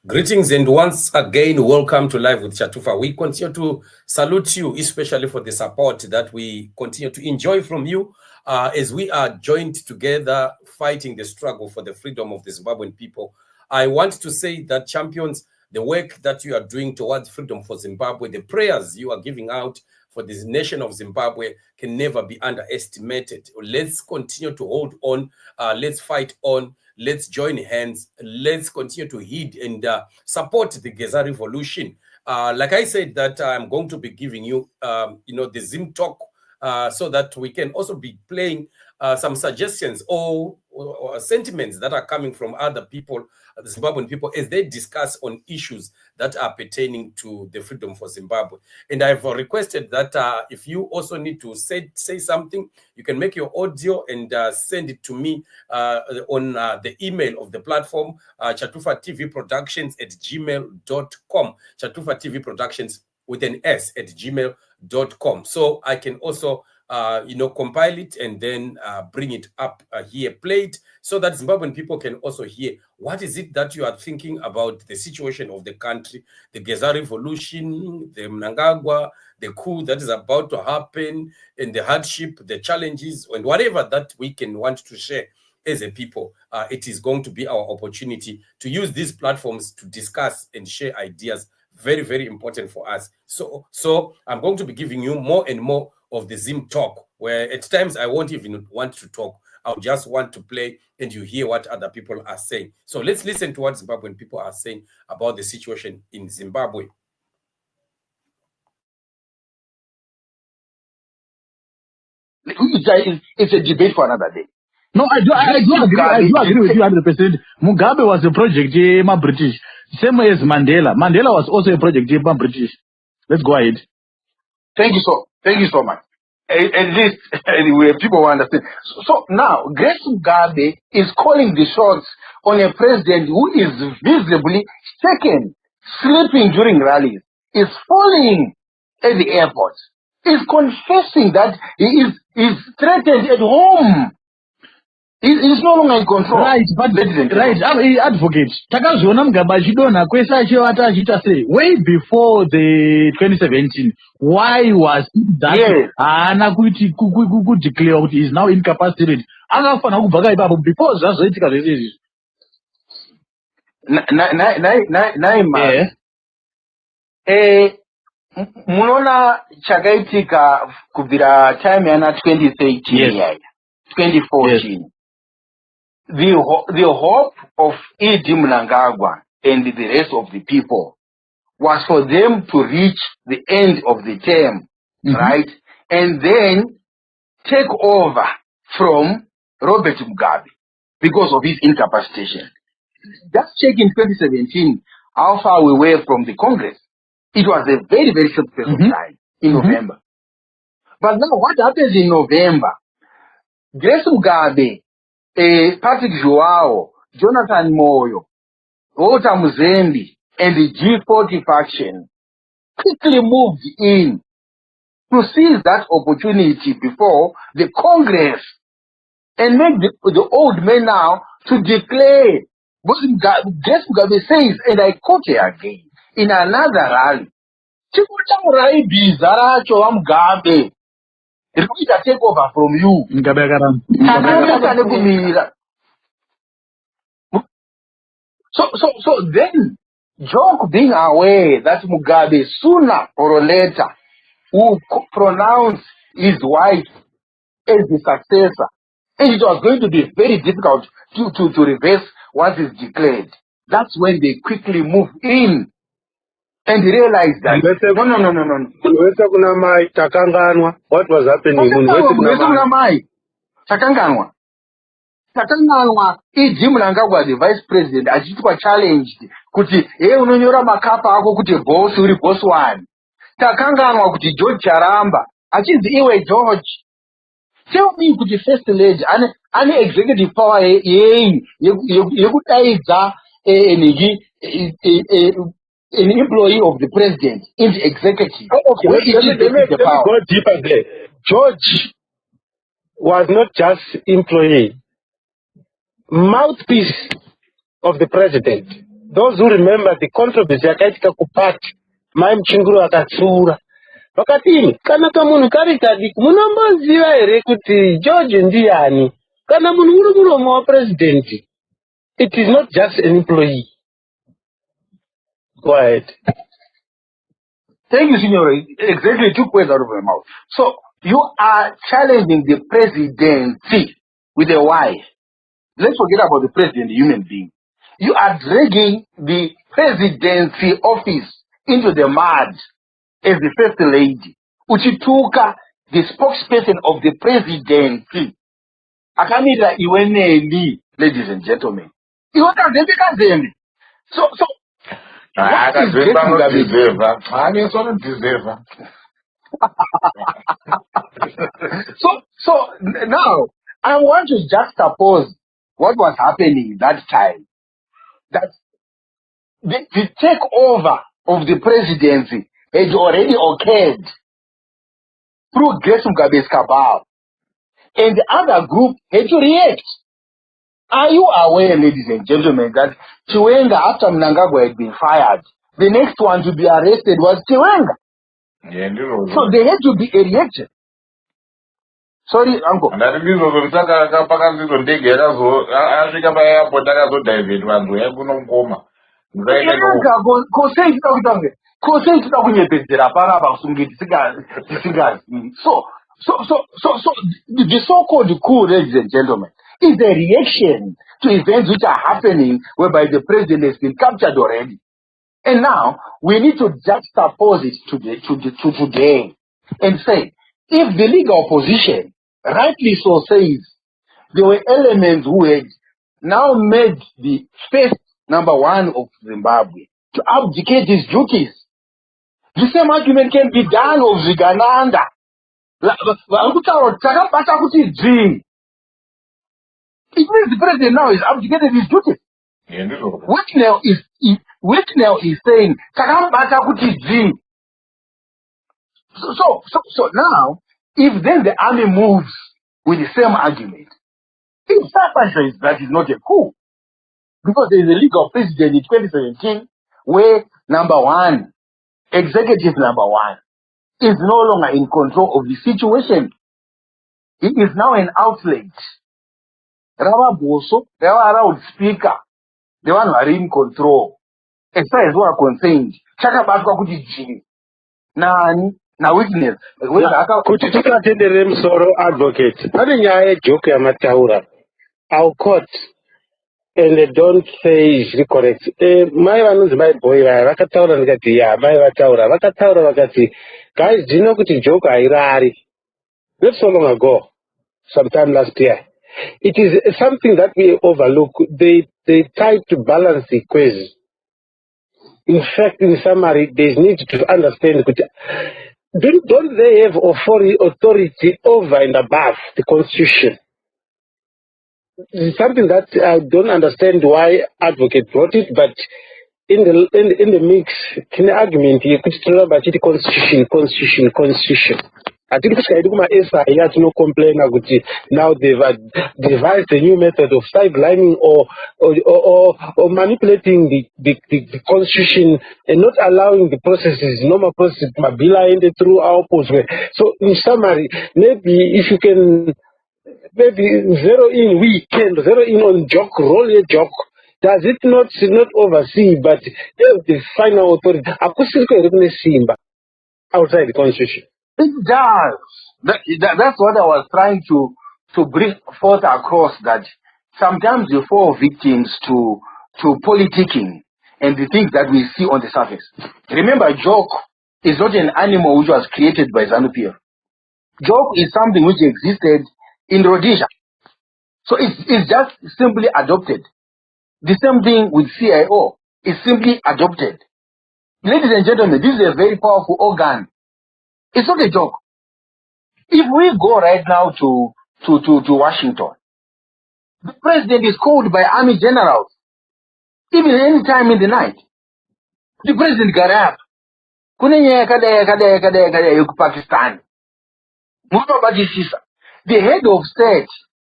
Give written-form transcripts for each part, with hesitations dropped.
Greetings and once again, welcome to Live with Chatufa. We continue to salute you, especially for the support that we continue to enjoy from you as we are joined together fighting the struggle for the freedom of the Zimbabwean people. I want to say that, champions, the work that you are doing towards freedom for Zimbabwe, the prayers you are giving out for this nation of Zimbabwe can never be underestimated. Let's continue to hold on. Let's fight on. Let's join hands. Let's continue to heed and support the Geza revolution. Like I said, that I'm going to be giving you, the Zim talk, so that we can also be playing some suggestions or sentiments that are coming from other people, the Zimbabwean people, as they discuss on issues that are pertaining to the freedom for Zimbabwe. And I've requested that if you also need to say something, you can make your audio and send it to me on the email of the platform, chatufatvproductions@gmail.com, chatufatvproductions with an S at gmail.com. So I can also compile it and then bring it up here, play it, so that Zimbabwean people can also hear what is it that you are thinking about the situation of the country, the Geza revolution, the Mnangagwa, the coup that is about to happen, and the hardship, the challenges, and whatever that we can want to share as a people. It is going to be our opportunity to use these platforms to discuss and share ideas. Very, very important for us. So I'm going to be giving you more and more of the Zim talk, where at times I won't even want to talk. I'll just want to play and you hear what other people are saying. So let's listen to what Zimbabwean people are saying about the situation in Zimbabwe. It's a debate for another day. No, I do agree with you 100%. Mugabe was a project my British. Same way as Mandela. Mandela was also a project my British. Let's go ahead. Thank you so much. At least anyway, people will understand. So now, Grace Mugabe is calling the shots on a president who is visibly shaken, sleeping during rallies, is falling at the airport, is confessing that he is threatened at home. He's no longer in control. Right, but right, advocate. Takazona Mugabe achidonha kwese achivata achita sei way before the 2017. Why was that? Haana kuti declare kuti he is now incapacitated. Akafanira kubva ipapo before zvazoitika zvese izvi. Munoona chakaitika kubvira time yana 2013 2014. The hope of E.D. Mnangagwa and the rest of the people was for them to reach the end of the term, right? And then take over from Robert Mugabe because of his incapacitation. Just check in 2017 how far we were from the Congress. It was a very, very short period of time in November. But now what happens in November? Grace Mugabe, Patrick Joao, Jonathan Moyo, Walter Muzembe, and the G40 faction quickly moved in to seize that opportunity before the Congress and make the old men now to declare. Grace Mugabe says, and I quote here again, in another rally, Mugabe, it will take over from you. So then, Joke being aware that Mugabe sooner or later would pronounce his wife as the successor, and it was going to be very difficult to reverse what is declared. That's when they quickly move in and realize that no. What was happening? Takanganwa E.D. Mnangagwa the vice president achitwa challenged kuti unonyora makapa ako kuti boss uri boss one. Takanganwa kuti George Charamba achinzi iwe George. Tell me kuti first lady ane executive power yekudaidza an employee of the president in the executive. Okay, let me go deeper there. George was not just employee, mouthpiece of the president. those who remember the controversy yakaitika kupati mai Muchinguru akatsura vakati kana kamunhu kari kadiki munomboziva here kuti George ndiani kana munhu uri muromo wapresident. It is not just an employee. Go ahead. Thank you, Signore. Exactly 2 words out of my mouth. So you are challenging the presidency with a Y. Let's forget about the president, the human being. You are dragging the presidency office into the mud as the first lady. Uchituka, the spokesperson of the presidency. Akamira iweneli, ladies and gentlemen. So so now I want to juxtapose what was happening that time. That the takeover of the presidency had already occurred through Grace Mugabe's cabal, and the other group had to react. Are you aware, ladies and gentlemen, that Chiwenga, after Mnangagwa had been fired, the next one to be arrested was Chiwenga? Yeah, so there had to be a reaction. Sorry, Uncle. So the so-called coup, ladies and gentlemen, is a reaction to events which are happening whereby the president has been captured already. And now we need to juxtapose it to today and say, if the legal opposition rightly so says there were elements who had now made the first number one of Zimbabwe to abdicate his duties, the same argument can be done of Zigananda. It means the president now is abdicated his duties. Whitnell is saying, so now, if then the army moves with the same argument, it suffices that is not a coup. Because there is a legal precedent in 2017 where number one, executive number one, is no longer in control of the situation. He is now an outlet. Rava Boso, Rava loudspeaker, the one who are in control. As far as we are concerned, Chaka Baskwa Kuti na witness. Kuti tikatendere Musoro advocate. Pane nyaya yejoke yamataura. Our court and they don't say it's correct. Mai vanonzi mai boy vaya vakataura ndikati ya mai vataura vakati guys, do you know kuti joke hairari? Not so long ago, sometime last year. It is something that we overlook. They try to balance the equation. In fact, in summary, they need to understand don't they have authority over and above the constitution? It's something that I don't understand why advocate brought it, but in the mix, in the argument, you could talk about the constitution. I think it's no complain about it. Now they've devised a new method of sidelining or manipulating the constitution and not allowing the normal processes to through our post. So in summary, maybe if you can zero in on joke, roll a joke. Does it not oversee, but the final authority outside the constitution? It does. That's what I was trying to bring forth across, that sometimes you fall victims to politicking and the things that we see on the surface. Remember, joke is not an animal which was created by ZANU-PF. Joke is something which existed in Rhodesia. So it's just simply adopted. The same thing with CIO. It's simply adopted. Ladies and gentlemen, this is a very powerful organ. It's not a joke. If we go right now to Washington, the president is called by army generals, even any time in the night. The president got up. Pakistan. The head of state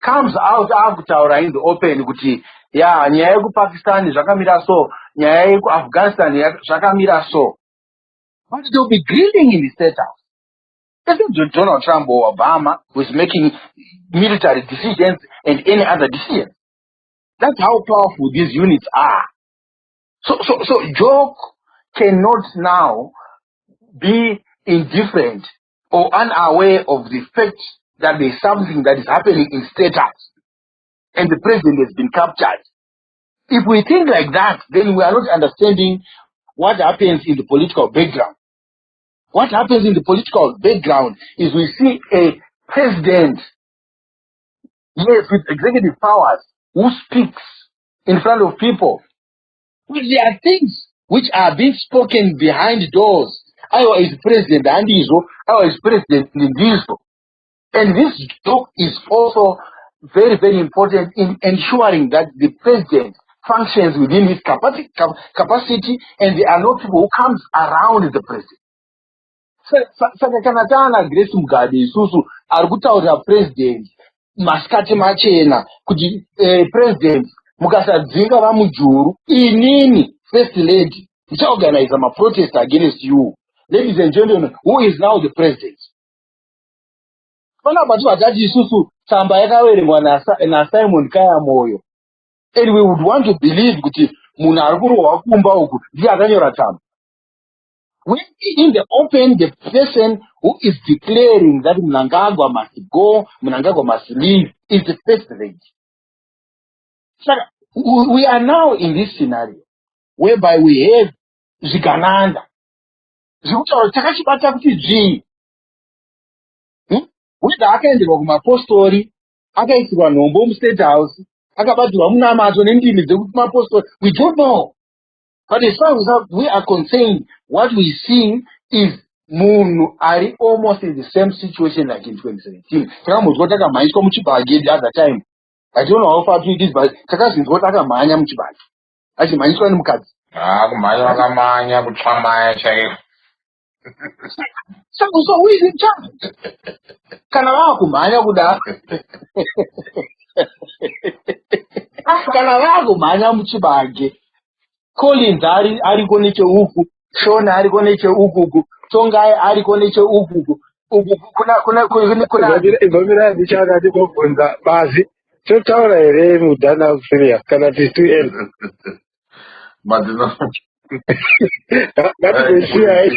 comes out akutaura in the open kuti ya nyaya yekupakistan zvakamira so, nyaya yekuafghanistan zvakamira so, but they'll be grilling in the State House. Isn't Donald Trump or Obama who is making military decisions and any other decisions? That's how powerful these units are. So Joke cannot now be indifferent or unaware of the fact that there's something that is happening in State House and the president has been captured. If we think like that, then we are not understanding what happens in the political background. What happens in the political background is we see a president, yes, with executive powers, who speaks in front of people. But there are things which are being spoken behind doors. I was president Andizo, I was president Lindizo. And this talk is also very, very important in ensuring that the president functions within his capacity and there are no people who comes around the president. Saka kana taana Grace Mugabe isusu ari kutaurira president masikati machena kuti president mukasadzinga vamujuru inini first lady ndichaorganize protest against you. Ladies and gentlemen, who is now the president? Pana batu batati isusu tsamba yakaverengwa na Simon Kaya Moyo, and we would want to believe kuti munhu ari kurohwa kumba uku ndiye akanyora tsamba. When in the open, the person who is declaring that Mnangagwa must go, Mnangagwa must leave, is the first lady. So we are now in this scenario whereby we have Zigananda. Takashibata kuti G. Whether akaenderwa kumapostori, akaisirwa nhombo State House, akabatirwa munamadzo nendimi dzekuti mapostori, we don't know. But as far as we are concerned, what we see is munhu ari almost in the same situation like in 2017. Takamuzwa takamhanyiswa muchibage the other time. I don't know how far it is, but takazinzwa takamhanya muchibage. Achimhanyiswa nemukadzi. Kumhanya wakamhanya kutsvamaya chaiko. So who is in charge? Kana vava kumhanya kudaro. Kana vava kumhanya muchibage. Collins ariko neche uku, Shona ariko neche uku, Tongai ariko neche uku. Kuna Igomira ndichakati kubvunza basi totaura here mudhana usiriya kana tisienda Madina. Ngatizoziya